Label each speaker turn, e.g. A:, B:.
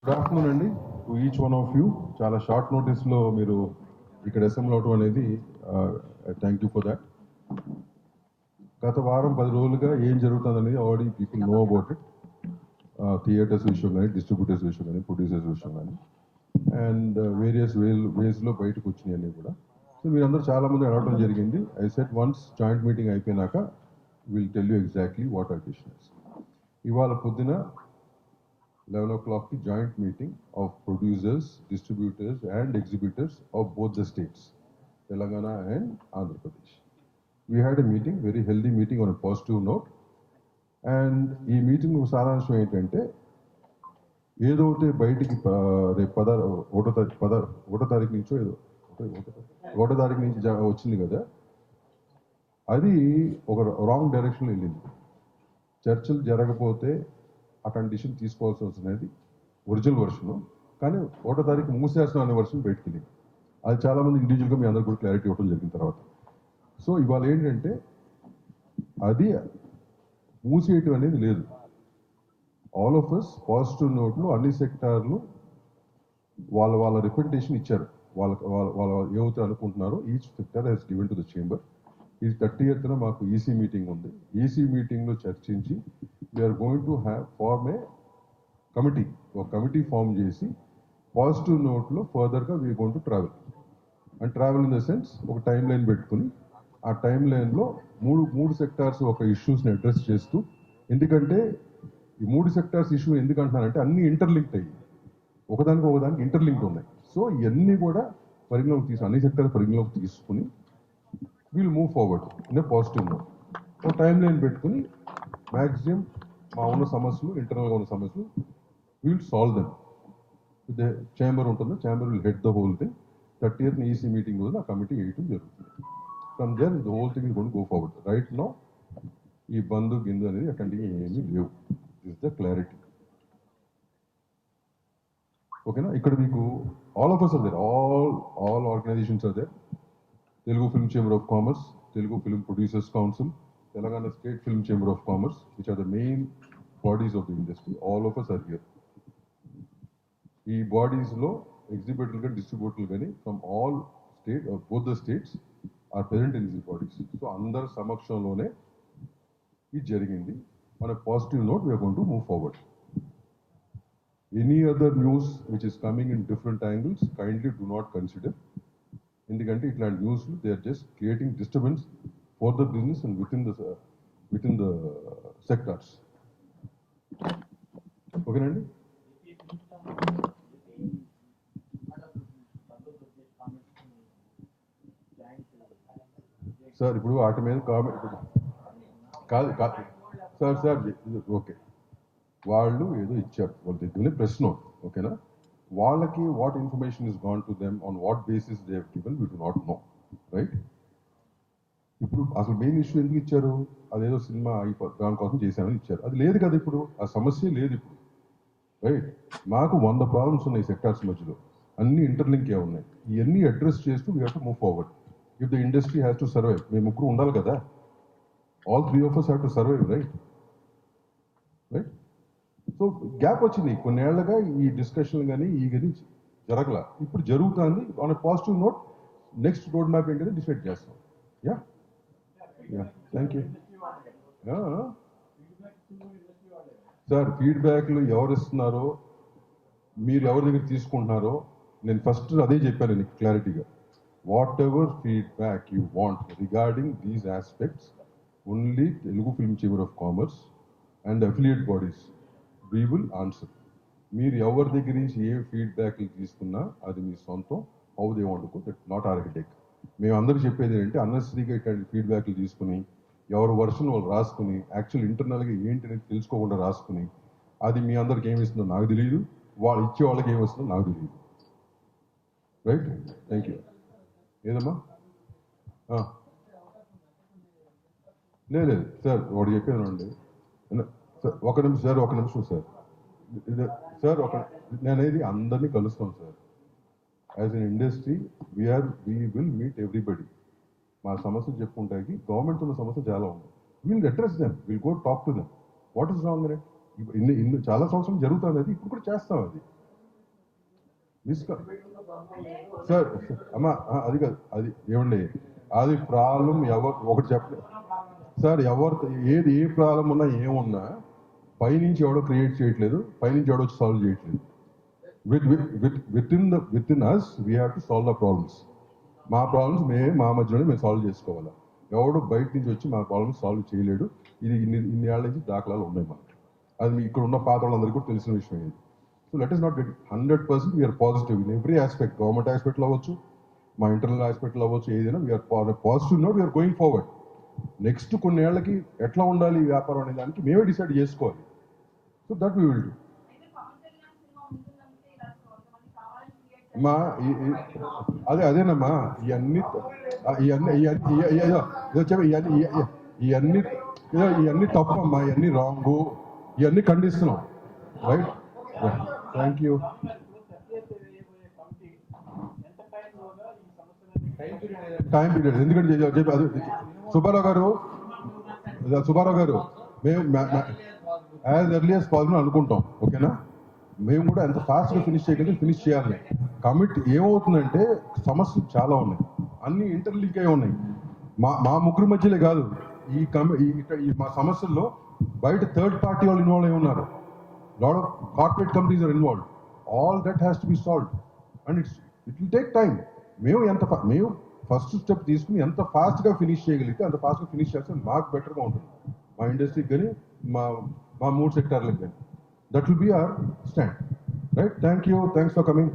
A: Good afternoon అండి to each one of you. చాలా short నోటీస్లో మీరు ఇక్కడ అసెంబ్లీ అవటం అనేది థ్యాంక్ యూ ఫర్ దాట్. గత వారం 10 రోజులుగా ఏం జరుగుతుందనేది already people know about it. Theatres విషయం కానీ, డిస్ట్రిబ్యూటర్స్ విషయం కానీ, ప్రొడ్యూసర్స్ విషయం కానీ, అండ్ వేరియస్ వేస్లో బయటకు వచ్చినాయి అన్నీ కూడా. సో మీరందరూ చాలామంది అడగడం జరిగింది. I set once joint meeting అయిపోయినాక will tell you exactly what are decisions. ఇవాళ పొద్దున 11 o'clock joint meeting of producers, distributors and exhibitors of both the states, Telangana and Andhra Pradesh. We had a meeting, very healthy meeting on a positive note. And ఈ meeting సారాంశం ఏంటంటే ఏదైతే బయటికి రేపు ఒకటో తారీఖు నుంచో ఏదో ఒకటో తారీఖు నుంచి వచ్చింది కదా, అది ఒక రాంగ్ డైరెక్షన్లో వెళ్ళింది. చర్చలు జరగకపోతే ఆ కండిషన్ తీసుకోవాల్సి వస్తున్నది ఒరిజినల్ వర్షన్, కానీ ఒకటో తారీఖు మూసేస్తాం అనే వర్షన్ బయటకు వెళ్ళింది. అది చాలామంది ఇండివిజువల్గా మీ అందరూ కూడా క్లారిటీ ఇవ్వడం జరిగిన తర్వాత. సో ఇవాళ ఏంటంటే అది మూసేయటం అనేది లేదు. ఆల్ ఆఫ్ అస్ పాజిటివ్ నోట్లు అన్ని సెక్టార్లు వాళ్ళ రిప్రజెంటేషన్ ఇచ్చారు. వాళ్ళ ఏవైతే అనుకుంటున్నారో each sector has given to the chamber. ఈ 30th మాకు ఈసీ మీటింగ్ ఉంది. ఈసీ మీటింగ్లో చర్చించి we're going to form a committee. ఒక కమిటీ ఫామ్ చేసి పాజిటివ్ నోట్లో ఫర్దర్గా we're going to travel. And travel in the sense ఒక టైం లైన్ పెట్టుకుని ఆ టైం లైన్లో మూడు సెక్టార్స్ ఒక ఇష్యూస్ని అడ్రస్ చేస్తూ, ఎందుకంటే ఈ 3 సెక్టార్స్ ఇష్యూ ఎందుకు అంటున్నానంటే అన్ని ఇంటర్లింక్డ్ అయ్యి ఒకదానికి ఇంటర్లింక్డ్ ఉన్నాయి. సో ఇవన్నీ కూడా అన్ని సెక్టార్స్ పరిగణలోకి తీసుకుని we'll move forward in a positive note. ఒక టైం లైన్ పెట్టుకుని మ్యాక్సిమం మా ఉన్న సమస్యలు, ఇంటర్నల్గా ఉన్న సమస్యలు we'll solve them. The chamber ఉంటుంది, chamber will head the whole thing. 30th EC meeting రోజు ఆ కమిటీ వేయటం జరుగుతుంది. From there the whole thing is going to go forward. Right now ఈ బంధు గిందు అనేది అట్లాంటివి ఏమీ లేవు. Is the clarity. ఓకేనా? ఇక్కడ మీకు all of us are there, all organizations are there. Telugu Film Chamber of Commerce, Telugu Film Producers Council, Telangana State Film Chamber of Commerce, which are the main bodies of the industry. All of us are here. ఈ బాడీస్లో ఎగ్జిబిటర్లు కానీ డిస్ట్రిబ్యూటర్లు కానీ from all both the states are present in these bodies. So అందరి సమక్షంలోనే ఇది జరిగింది. On a positive note, we are going to move forward. Any other news which is coming in different angles, kindly do not consider. ఎందుకంటే ఇట్లాంటి న్యూస్లు they are just creating disturbance for the business and within the sectors. ఓకేనండి? Sir ఇప్పుడు వాటి మీద comment కాదు sir okay, వాళ్ళు ఏదో ఇచ్చారు, వాళ్ళ దగ్గర ప్రెస్ నోట్. ఓకేనా? వాళ్ళకి what information is gone to them, on what basis they have given, we do not know. Right? ఇప్పుడు అసలు మెయిన్ ఇష్యూ ఎందుకు ఇచ్చారు? అదేదో సినిమా దానికోసం చేశామని ఇచ్చారు. అది లేదు కదా, ఇప్పుడు ఆ సమస్య లేదు ఇప్పుడు. రైట్? మాకు 100 ప్రాబ్లమ్స్ ఉన్నాయి సెక్టార్స్ మధ్యలో, అన్ని ఇంటర్లింక్ ఉన్నాయి. ఇవన్నీ అడ్రస్ చేస్తూ we have to move forward. If the industry has to survive, మేము ముగ్గురు ఉండాలి కదా, all 3 of us have to survive, right? So gap వచ్చింది కొన్నేళ్లుగా, ఈ డిస్కషన్ కానీ ఈ కానీ జరగల. ఇప్పుడు జరుగుతుంది. On a positive note next road map ఏంటంటే డిసైడ్ చేస్తాం. Yeah thank you sir. ఫీడ్బ్యాక్లు ఎవరు ఇస్తున్నారో, మీరు ఎవరి దగ్గర తీసుకుంటున్నారో, నేను ఫస్ట్ అదే చెప్పాను నీకు క్లారిటీగా. What ever feedback you want regarding these aspects, only Telugu Film Chamber of Commerce and affiliate bodies we will answer. మీరు ఎవరి దగ్గర నుంచి ఏ ఫీడ్బ్యాక్లు తీసుకున్నా అది మీ సొంతం. How they want to go, that not our headache. మేము అందరూ చెప్పేది ఏంటంటే అన్నెసరీగా ఇట్లాంటి ఫీడ్బ్యాక్లు తీసుకుని ఎవరి వర్షన్ వాళ్ళు రాసుకుని యాక్చువల్ ఇంటర్నల్గా ఏంటి అనేది తెలుసుకోకుండా రాసుకుని అది మీ అందరికి ఏమి ఇస్తుందో నాకు తెలియదు, వాళ్ళు ఇచ్చే వాళ్ళకి ఏమి వస్తుందో నాకు తెలియదు. రైట్? Thank you. ఏదమ్మా? లేదు సార్, వాడు చెప్పానండి. సార్ ఒక నిమిషం సార్. నేనేది అందరినీ కలుస్తాం sir. As an industry we will meet everybody. మా సమస్యలు చెప్పుకుంటాకి గవర్నమెంట్ ఉన్న సమస్యలు చాలా ఉన్నాయి. Will address them, will go talk to them. What is wrong అని ఇన్ని చాలా సంవత్సరం జరుగుతుంది. అది ఇప్పుడు కూడా చేస్తాం. అది సార్ అమ్మా అది కాదు, అది ఏమండి, అది ప్రాబ్లం ఎవరు ఒకటి చెప్పండి సార్. ఎవరు ఏ ప్రాబ్లం ఉన్నా ఏమున్నా పైనుంచి ఎవడో క్రియేట్ చేయట్లేదు, పైనుంచి ఎవడో సాల్వ్ చేయట్లేదు. Within us we have to solve the problems. మా ప్రాబ్లమ్స్ మా మధ్యలోనే మేము సాల్వ్ చేసుకోవాలి. ఎవడు బయట నుంచి వచ్చి మా ప్రాబ్లమ్స్ సాల్వ్ చేయలేడు. ఇది ఇన్ని ఏళ్ళ నుంచి దాఖలాలు ఉన్నాయి మనకి. అది మీ ఇక్కడ ఉన్న పాత వాళ్ళందరికీ కూడా తెలిసిన విషయం ఇది. So let us not get 100% we're positive in every aspect. Government ఆస్పెక్ట్లో అవ్వచ్చు, మా ఇంటర్నల్ ఆస్పెక్ట్లో అవ్వచ్చు, ఏదైనా we're positive note, we're going forward. Next కొన్ని ఏళ్ళకి ఎట్లా ఉండాలి ఈ వ్యాపారం అనే దానికి మేమే డిసైడ్ చేసుకోవాలి. So that we will do. మా అదేనమ్మా, ఇవన్నీ ఇవన్నీ తప్పమ్మా, ఇవన్నీ రాంగు, ఇవన్నీ ఖండిస్తున్నాం. Right, thank you. Time period ఎందుకంటే అది సుబ్బారావు గారు మేము యాజ్ ఎర్లీ యాజ్ పాసిబుల్ అనుకుంటాం. ఓకేనా, మేము కూడా ఎంత ఫాస్ట్గా ఫినిష్ చేయగలిగి ఫినిష్ చేయాలి. కమిట్ ఏమవుతుందంటే సమస్యలు చాలా ఉన్నాయి, అన్ని ఇంటర్లింక్ అయి ఉన్నాయి. మా ముగ్గురు మధ్యలే కాదు, ఈ మా సమస్యల్లో బయట థర్డ్ పార్టీ వాళ్ళు ఇన్వాల్వ్ అయి ఉన్నారు. Lot of corporate companies are involved. All that has to be solved and it will take time. మేము ఫస్ట్ స్టెప్ తీసుకుని ఎంత ఫాస్ట్గా ఫినిష్ చేయగలిగితే అంత ఫాస్ట్గా ఫినిష్ చేస్తే మాకు బెటర్గా ఉంటుంది, మా ఇండస్ట్రీకి కానీ మా 3 సెక్టార్లకు కానీ. That will be our stand. Right? Thank you. Thanks for coming.